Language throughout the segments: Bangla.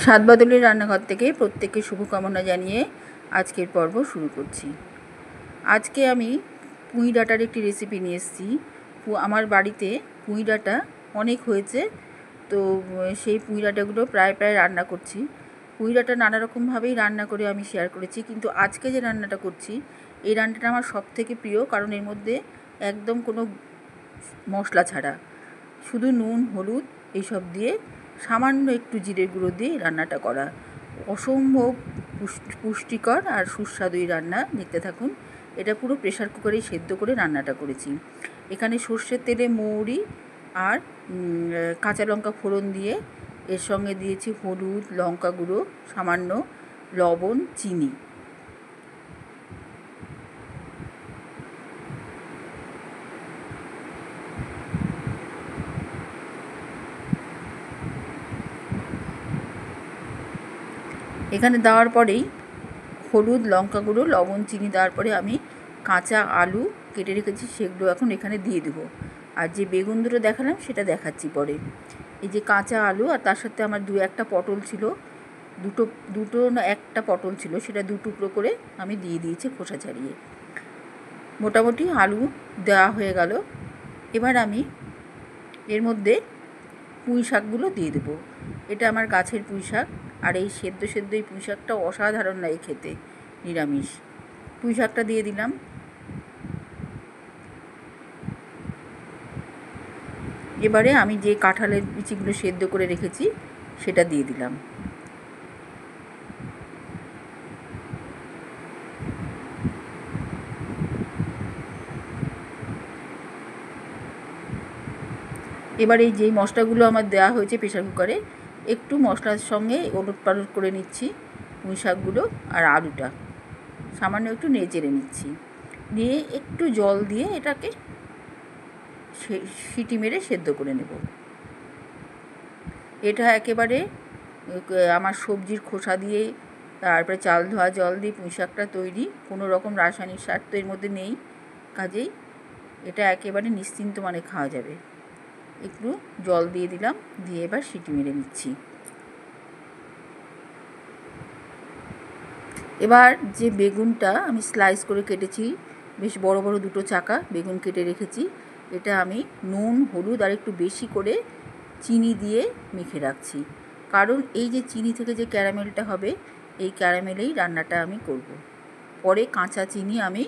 স্বাদ বদলের রান্নাঘর থেকে প্রত্যেককে শুভকামনা জানিয়ে আজকের পর্ব শুরু করছি। আজকে আমি পুঁই ডাঁটার একটি রেসিপি নিয়ে এসেছি। আমার বাড়িতে পুঁই ডাঁটা অনেক হয়েছে, তো সেই পুঁই ডাঁটাগুলো প্রায় রান্না করছি। পুঁই ডাঁটা নানা রকমভাবেই রান্না করে আমি শেয়ার করেছি, কিন্তু আজকে যে রান্নাটা করছি এই রান্নাটা আমার সব থেকে প্রিয়, কারণ এর মধ্যে একদম কোনো মশলা ছাড়া শুধু নুন হলুদ এইসব দিয়ে সামান্য একটু জিরের গুঁড়ো দিয়ে রান্নাটা করা। অসম্ভব পুষ্টিকর আর সুস্বাদু এই রান্না, দেখতে থাকুন। এটা পুরো প্রেশার কুকারেই সেদ্ধ করে রান্নাটা করেছি। এখানে সর্ষের তেলে মৌরি আর কাঁচা লঙ্কা ফোড়ন দিয়ে এর সঙ্গে দিয়েছি হলুদ, লঙ্কা গুঁড়ো, সামান্য লবণ, চিনি। এখানে দেওয়ার পরেই হলুদ, লঙ্কা গুঁড়ো, লবণ, চিনি দেওয়ার পরে আমি কাঁচা আলু কেটে রেখেছি, সেগুলো এখন এখানে দিয়ে দেবো। আর যে বেগুন দুটো দেখালাম সেটা দেখাচ্ছি পরে। এই যে কাঁচা আলু, আর তার সাথে আমার একটা পটল ছিল, দুটো না একটা পটল ছিল, সেটা 2 টুকরো করে আমি দিয়ে দিয়েছি খোসা ছাড়িয়ে। মোটামুটি আলু দেওয়া হয়ে গেল। এবার আমি এর মধ্যে পুঁই শাকগুলো দিয়ে দেবো। এটা আমার গাছের পুঁই শাক, আর এই সেদ্ধ এই পুঁই শাকটা অসাধারণ লাগে খেতে, নিরামিষ। পুঁই শাকটা দিয়ে দিলাম। এবারে আমি যে কাঁঠালের বিচিগুলো সেদ্ধ করে রেখেছি সেটা দিয়ে দিলাম। এবার এই যেই মশলাগুলো আমার দেওয়া হয়েছে প্রেশার কুকারে, একটু মশলার সঙ্গে ওলট পালট করে নিচ্ছি পুঁই শাকগুলো আর আলুটা, সামান্য একটু নেড়ে নিচ্ছি। নিয়ে একটু জল দিয়ে এটাকে সিটি মেরে সেদ্ধ করে নেব। এটা একেবারে আমার সবজির খোসা দিয়ে, তারপরে চাল ধোয়া জল দিয়ে পুঁই শাকটা তৈরি, কোনো রকম রাসায়নিক সার তো এর মধ্যে নেই, কাজেই এটা একেবারে নিশ্চিন্ত মানে খাওয়া যাবে। একটু জল দিয়ে দিলাম, দিয়ে এবার সিটি মেরে নিচ্ছি। এবার যে বেগুনটা আমি স্লাইস করে কেটেছি, বেশ বড় বড় 2 চাকা বেগুন কেটে রেখেছি, এটা আমি নুন হলুদ আর একটু বেশি করে চিনি দিয়ে মেখে রাখছি। কারণ এই যে চিনি থেকে যে ক্যারামেলটা হবে, এই ক্যারামেলেই রান্নাটা আমি করব। পরে কাঁচা চিনি আমি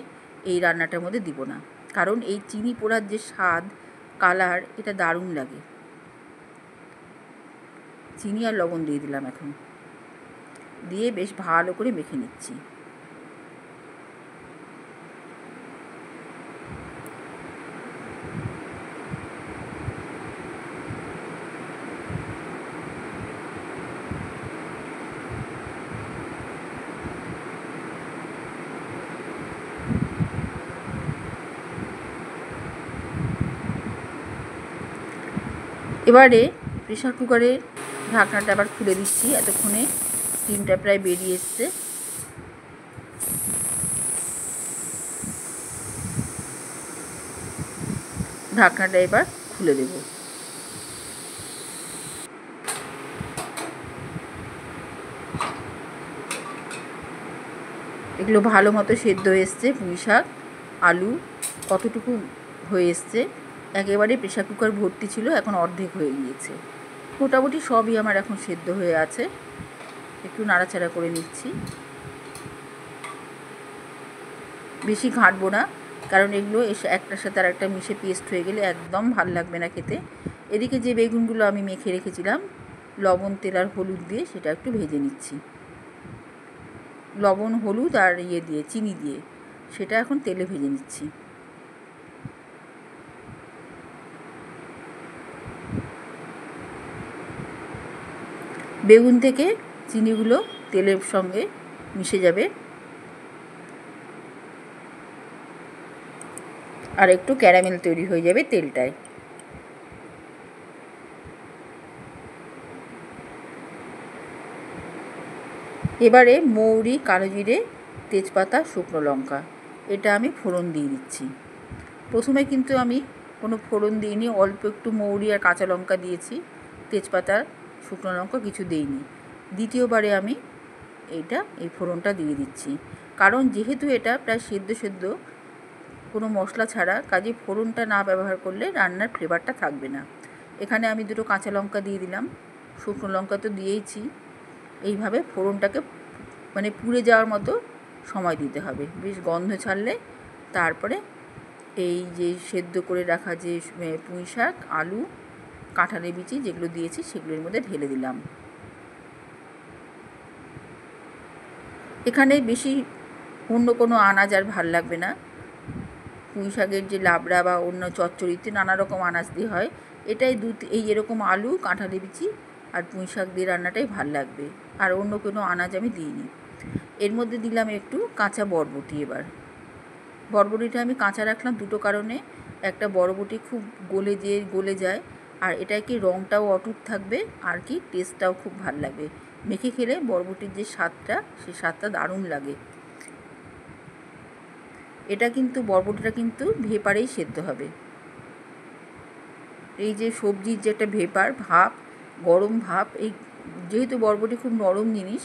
এই রান্নাটার মধ্যে দিব না, কারণ এই চিনি পোড়ার যে স্বাদ কালার, এটা দারুণ লাগে। চিনি আর লবণ দিয়ে দিলাম এখন, দিয়ে বেশ ভালো করে মেখে নিচ্ছি। এবারে প্রেশার কুকারের ঢাকনাটা আবার খুলে দিচ্ছি। এতক্ষণে স্টিমটা প্রায় বেরিয়ে এসছে। ঢাকনাটা এবার খুলে দেব। এগুলো ভালো মতো সেদ্ধ হয়ে এসছে। পুঁই শাক আলু কতটুকু হয়ে এসছে, একেবারে প্রেশার কুকার ভর্তি ছিল, এখন অর্ধেক হয়ে গিয়েছে। মোটামুটি সবই আমার এখন সেদ্ধ হয়ে আছে। একটু নাড়াচাড়া করে নিচ্ছি, বেশি ঘাঁটবো না, কারণ এগুলো একটার সাথে আর একটা মিশে পেস্ট হয়ে গেলে একদম ভাল লাগবে না খেতে। এদিকে যে বেগুনগুলো আমি মেখে রেখেছিলাম লবণ তেল আর হলুদ দিয়ে, সেটা একটু ভেজে নিচ্ছি। লবণ হলুদ আর দিয়ে চিনি দিয়ে সেটা এখন তেলে ভেজে নিচ্ছি। বেগুন থেকে চিনিগুলো তেলের সঙ্গে মিশে যাবে, আর একটু ক্যারামেল তৈরি হয়ে যাবে তেলটায়। এবারে মৌরি, কালো জিরে, তেজপাতা, শুকনো লঙ্কা এটা আমি ফোড়ন দিয়ে দিচ্ছি। প্রথমে কিন্তু আমি কোনো ফোড়ন দিইনি, অল্প একটু মৌরি আর কাঁচা লঙ্কা দিয়েছি, তেজপাতা শুকনো লঙ্কা কিছু দিইনি। দ্বিতীয়বারে আমি এই ফোড়নটা দিয়ে দিচ্ছি, কারণ যেহেতু এটা প্রায় সেদ্ধ কোনো মশলা ছাড়া, কাজে ফোড়নটা না ব্যবহার করলে রান্নার ফ্লেভারটা থাকবে না। এখানে আমি 2টো কাঁচা লঙ্কা দিয়ে দিলাম, শুকনো লঙ্কা তো দিয়েইছি। এইভাবে ফোড়নটাকে মানে পুড়ে যাওয়ার মতো সময় দিতে হবে, বেশ গন্ধ ছাড়লে তারপরে এই যে সেদ্ধ করে রাখা যে পুঁই শাক, আলু, কাঁঠালের বিচি যেগুলো দিয়েছি সেগুলোর মধ্যে ঢেলে দিলাম। এখানে বেশি অন্য কোনো আনাজ আর ভাল লাগবে না। পুঁই শাকের যে লাবড়া বা অন্য চচ্চড়িতে নানা রকম আনাজ দিয়ে হয়, এটাই এই এরকম আলু, কাঁঠালের বিচি আর পুঁই শাক দিয়ে রান্নাটাই ভাল লাগবে, আর অন্য কোনো আনাজ আমি দিইনি। এর মধ্যে দিলাম একটু কাঁচা বরবটি। এবার বরবটিটা আমি কাঁচা রাখলাম 2টো কারণে। একটা বরবটি খুব গলে যায়, আর এটা কি রঙটাও অটুট থাকবে, আর কি টেস্টটাও খুব ভাল লাগবে। মেখে খেলে বরবটির যে স্বাদটা, সেই স্বাদটা দারুণ লাগে। বরবটিটা কিন্তু ভেপারেই সেদ্ধ হবে। এই যে সবজির যে একটা ভাপ, গরম ভাপ, যেহেতু বরবটি খুব নরম জিনিস,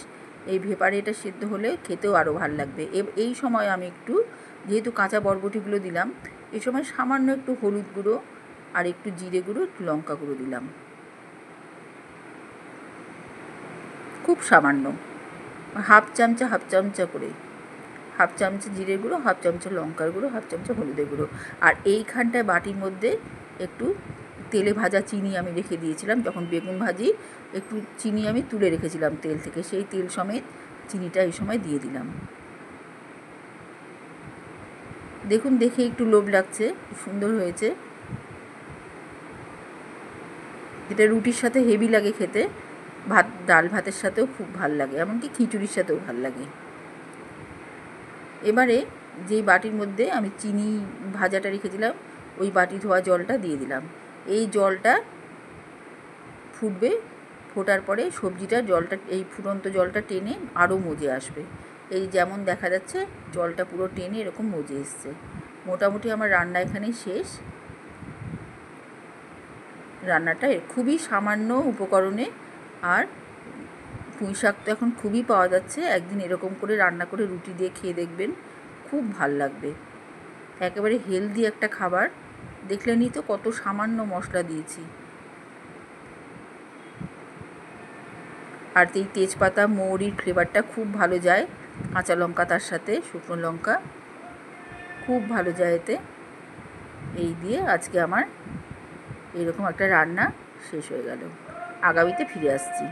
এই ভেপারে এটা সেদ্ধ হলে খেতেও আরও ভাল লাগবে। এই সময় আমি একটু, যেহেতু কাঁচা বরবটিগুলো দিলাম, এই সময় সামান্য একটু হলুদ গুঁড়ো আর একটু জিরে গুঁড়ো, একটু লঙ্কা গুঁড়ো দিলাম, খুব সামান্য, হাফ চামচা করে, হাফ চামচা জিরে গুঁড়ো, হাফ চামচা লঙ্কার গুঁড়ো, হাফ চামচা হলুদের গুঁড়ো। আর এইখানটায় বাটির মধ্যে একটু তেলে ভাজা চিনি আমি রেখে দিয়েছিলাম, যখন বেগুন ভাজি একটু চিনি আমি তুলে রেখেছিলাম তেল থেকে, সেই তেল সমেত চিনিটা এই সময় দিয়ে দিলাম। দেখুন, দেখে একটু লোভ লাগছে, সুন্দর হয়েছে। এটা রুটির সাথে হেভি লাগে খেতে, ডাল ভাতের সাথেও খুব ভাল লাগে, এমনকি খিচুড়ির সাথেও ভাল লাগে। এবারে যেই বাটির মধ্যে আমি চিনি ভাজাটা রেখেছিলাম, ওই বাটি ধোয়া জলটা দিয়ে দিলাম। এই জলটা ফুটবে, ফোটার পরে এই ফুটন্ত জলটা টেনে আরও মজে আসবে। এই যেমন দেখা যাচ্ছে জলটা পুরো টেনে এরকম মজে এসছে। মোটামুটি আমার রান্না এখানেই শেষ। রান্নাটা খুবই সামান্য উপকরণে, আর পুঁই শাক তো এখন খুবই পাওয়া যাচ্ছে। একদিন এরকম করে রান্না করে রুটি দিয়ে খেয়ে দেখবেন, খুব ভাল লাগবে। একেবারে হেলদি একটা খাবার। দেখলেনই তো কত সামান্য মশলা দিয়েছি। আর এই তেজপাতা, মৌরির ফ্লেভারটা খুব ভালো যায়, কাঁচা লঙ্কা তার সাথে শুকনো লঙ্কা খুব ভালো যায় এতে। এই দিয়ে আজকে আমার এরকম একটা রান্না শেষ হয়ে গেল। আগামীতে ফিরে আসছি।